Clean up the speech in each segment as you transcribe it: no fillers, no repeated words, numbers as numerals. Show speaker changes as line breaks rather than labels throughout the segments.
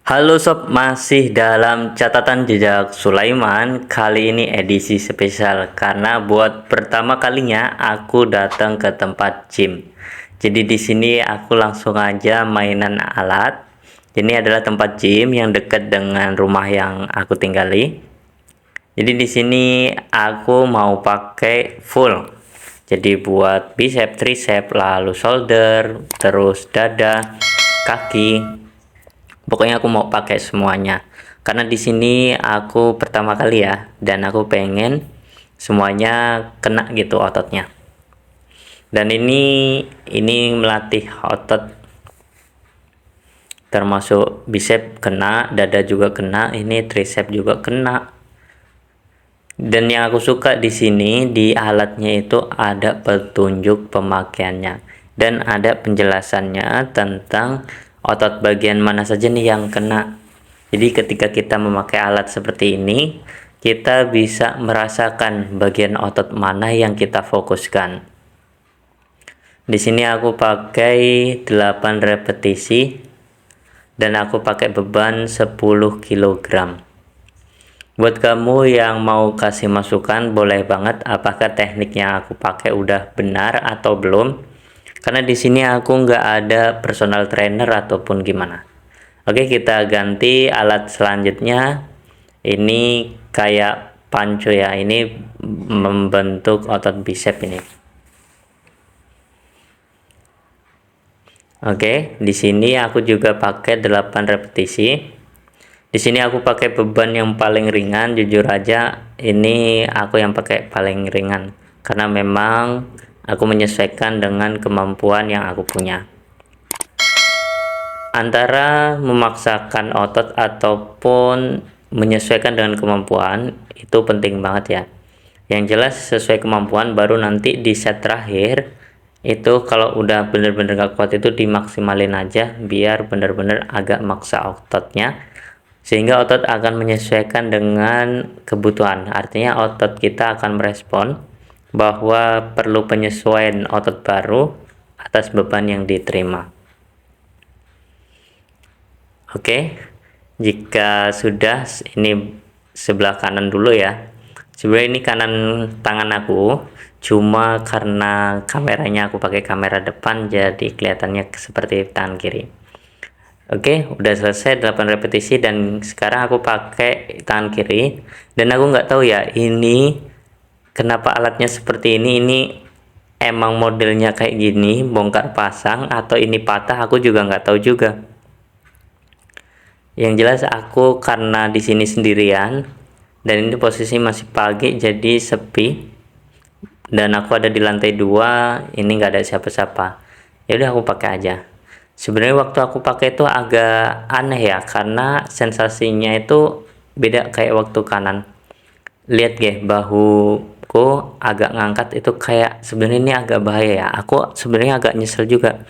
Halo sob, masih dalam catatan jejak Sulaiman. Kali ini edisi spesial karena buat pertama kalinya aku datang ke tempat gym. Jadi di sini aku langsung aja mainan alat. Ini adalah tempat gym yang dekat dengan rumah yang aku tinggali. Jadi di sini aku mau pakai full. Jadi buat bicep, tricep, lalu shoulder, terus dada, kaki. Pokoknya aku mau pakai semuanya. Karena di sini aku pertama kali ya, dan aku pengen semuanya kena gitu ototnya. Dan ini melatih otot termasuk bicep kena, dada juga kena, ini tricep juga kena. Dan yang aku suka di sini di alatnya itu ada petunjuk pemakaiannya dan ada penjelasannya tentang otot bagian mana saja nih yang kena. Jadi ketika kita memakai alat seperti ini, kita bisa merasakan bagian otot mana yang kita fokuskan. Di sini aku pakai 8 repetisi dan aku pakai beban 10 kg. Buat kamu yang mau kasih masukan, boleh banget apakah teknik yang aku pakai udah benar atau belum. Karena di sini aku nggak ada personal trainer ataupun gimana. Oke, kita ganti alat selanjutnya. Ini kayak panco ya. Ini membentuk otot bicep ini. Oke, di sini aku juga pakai 8 repetisi. Di sini aku pakai beban yang paling ringan, jujur aja ini aku yang pakai paling ringan karena memang aku menyesuaikan dengan kemampuan yang aku punya. Antara memaksakan otot ataupun menyesuaikan dengan kemampuan itu penting banget ya. Yang jelas sesuai kemampuan, baru nanti di set terakhir itu kalau udah bener-bener gak kuat itu dimaksimalin aja biar bener-bener agak maksa ototnya, sehingga otot akan menyesuaikan dengan kebutuhan. Artinya otot kita akan merespon bahwa perlu penyesuaian otot baru atas beban yang diterima. Oke, jika sudah, ini sebelah kanan dulu ya. Sebenarnya ini kanan tangan aku, cuma karena kameranya aku pakai kamera depan jadi kelihatannya seperti tangan kiri. Oke, udah selesai 8 repetisi dan sekarang aku pakai tangan kiri dan aku nggak tahu ya ini kenapa alatnya seperti ini. Ini emang modelnya kayak gini, bongkar pasang atau ini patah, aku juga nggak tahu juga. Yang jelas aku karena di sini sendirian dan ini posisi masih pagi jadi sepi dan aku ada di lantai 2, ini nggak ada siapa-siapa. Ya udah aku pakai aja. Sebenarnya waktu aku pakai itu agak aneh ya, karena sensasinya itu beda kayak waktu kanan. Lihat deh, bahuku agak ngangkat itu kayak sebenarnya ini agak bahaya ya. Aku sebenarnya agak nyesel juga.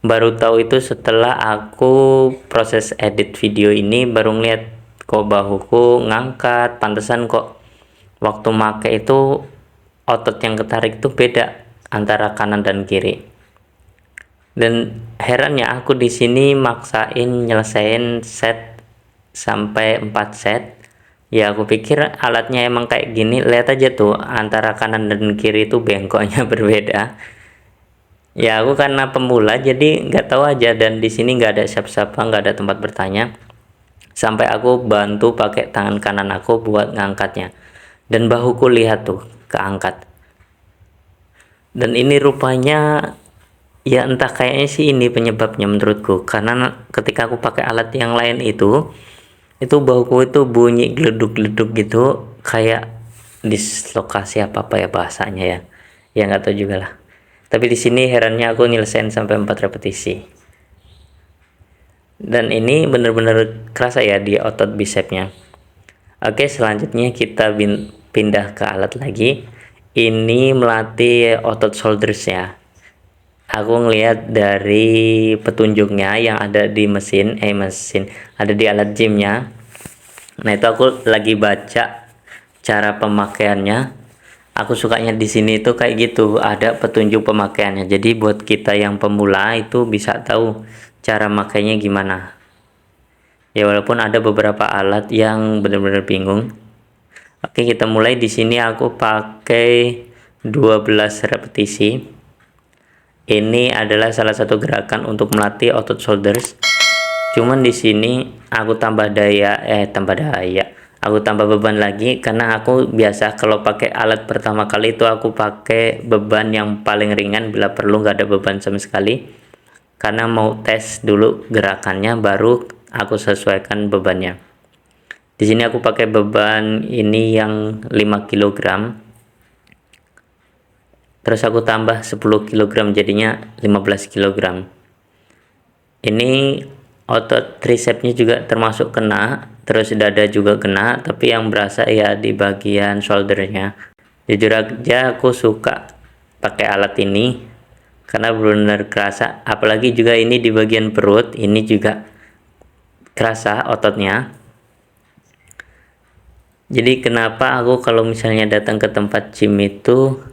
Baru tahu itu setelah aku proses edit video ini, baru ngeliat kok bahuku ngangkat. Pantesan kok waktu make itu otot yang ketarik itu beda antara kanan dan kiri. Dan herannya aku di sini maksain nyelesain set sampai 4 set. Ya aku pikir alatnya emang kayak gini. Lihat aja tuh antara kanan dan kiri itu bengkoknya berbeda. Ya aku karena pemula jadi nggak tahu aja, dan di sini nggak ada siapa-siapa, nggak ada tempat bertanya. Sampai aku bantu pakai tangan kanan aku buat ngangkatnya. Dan bahuku lihat tuh keangkat. Dan ini rupanya ya entah, kayaknya sih ini penyebabnya menurutku, karena ketika aku pakai alat yang lain itu bahuku itu bunyi gleduk-gleduk gitu, kayak dislokasi apa ya bahasanya ya, ya nggak tahu juga lah. Tapi di sini herannya aku nyelesain sampai 4 repetisi dan ini bener-bener kerasa ya di otot bicepnya. Oke, selanjutnya kita pindah ke alat lagi. Ini melatih otot shoulders ya. Aku ngelihat dari petunjuknya yang ada di mesin ada di alat gymnya. Nah itu aku lagi baca cara pemakaiannya. Aku sukanya di sini itu kayak gitu, ada petunjuk pemakaiannya. Jadi buat kita yang pemula itu bisa tahu cara makainya gimana. Ya walaupun ada beberapa alat yang benar-benar bingung. Oke, kita mulai. Di sini aku pakai 12 repetisi. Ini adalah salah satu gerakan untuk melatih otot shoulders. Cuman di sini aku tambah aku tambah beban lagi karena aku biasa kalau pakai alat pertama kali itu aku pakai beban yang paling ringan, bila perlu nggak ada beban sama sekali, karena mau tes dulu gerakannya baru aku sesuaikan bebannya. Di sini aku pakai beban ini yang 5 kg, terus aku tambah 10 kg jadinya 15 kg. Ini otot tricepsnya juga termasuk kena, terus dada juga kena, tapi yang berasa ya di bagian shouldernya. Jujur aja aku suka pakai alat ini karena benar-benar kerasa, apalagi juga ini di bagian perut, ini juga kerasa ototnya. Jadi kenapa aku kalau misalnya datang ke tempat gym itu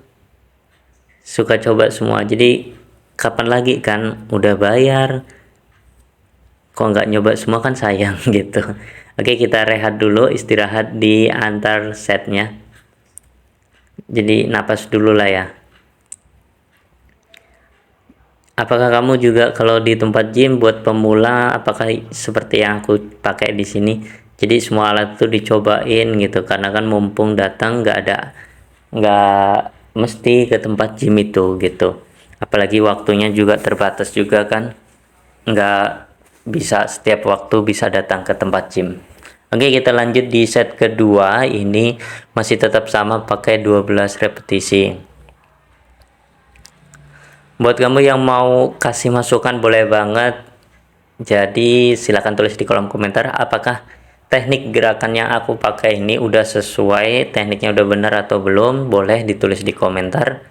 suka coba semua. Jadi kapan lagi kan udah bayar kok nggak nyoba semua, kan sayang gitu. Oke, kita rehat dulu, istirahat di antar setnya, jadi napas dulu lah ya. Apakah kamu juga kalau di tempat gym buat pemula, apakah seperti yang aku pakai di sini, jadi semua alat tuh dicobain gitu, karena kan mumpung datang nggak mesti ke tempat gym itu gitu, apalagi waktunya juga terbatas juga kan, nggak bisa setiap waktu bisa datang ke tempat gym. Oke, kita lanjut di set kedua. Ini masih tetap sama pakai 12 repetisi. Buat kamu yang mau kasih masukan boleh banget, jadi silahkan tulis di kolom komentar apakah teknik gerakan yang aku pakai ini udah sesuai, tekniknya udah benar atau belum, boleh ditulis di komentar.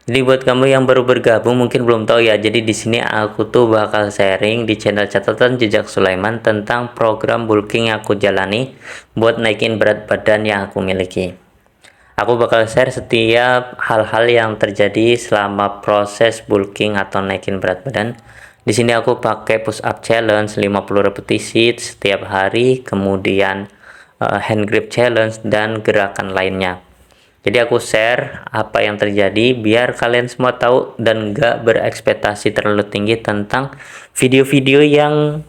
Jadi buat kamu yang baru bergabung mungkin belum tahu ya, jadi di sini aku tuh bakal sharing di channel Catatan Jejak Sulaiman tentang program bulking yang aku jalani buat naikin berat badan yang aku miliki. Aku bakal share setiap hal-hal yang terjadi selama proses bulking atau naikin berat badan. Di sini aku pakai push up challenge 50 repetisi setiap hari, kemudian hand grip challenge dan gerakan lainnya. Jadi aku share apa yang terjadi biar kalian semua tahu dan gak berekspektasi terlalu tinggi tentang video-video yang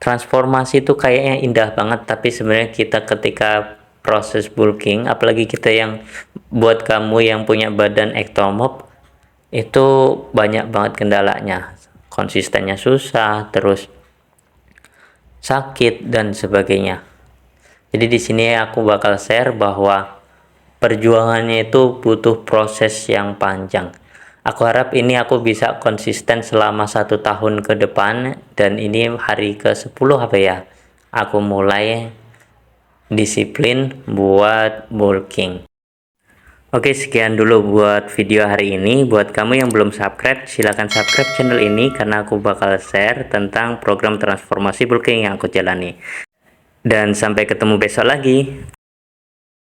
transformasi itu kayaknya indah banget, tapi sebenarnya kita ketika proses bulking, apalagi kita yang buat kamu yang punya badan ektomorf, itu banyak banget kendalanya, konsistennya susah, terus sakit dan sebagainya. Jadi di sini aku bakal share bahwa perjuangannya itu butuh proses yang panjang. Aku harap ini aku bisa konsisten selama 1 tahun ke depan, dan ini hari ke-10 apa ya, aku mulai disiplin buat bulking. Oke, sekian dulu buat video hari ini. Buat kamu yang belum subscribe, silahkan subscribe channel ini karena aku bakal share tentang program transformasi bulking yang aku jalani. Dan sampai ketemu besok lagi.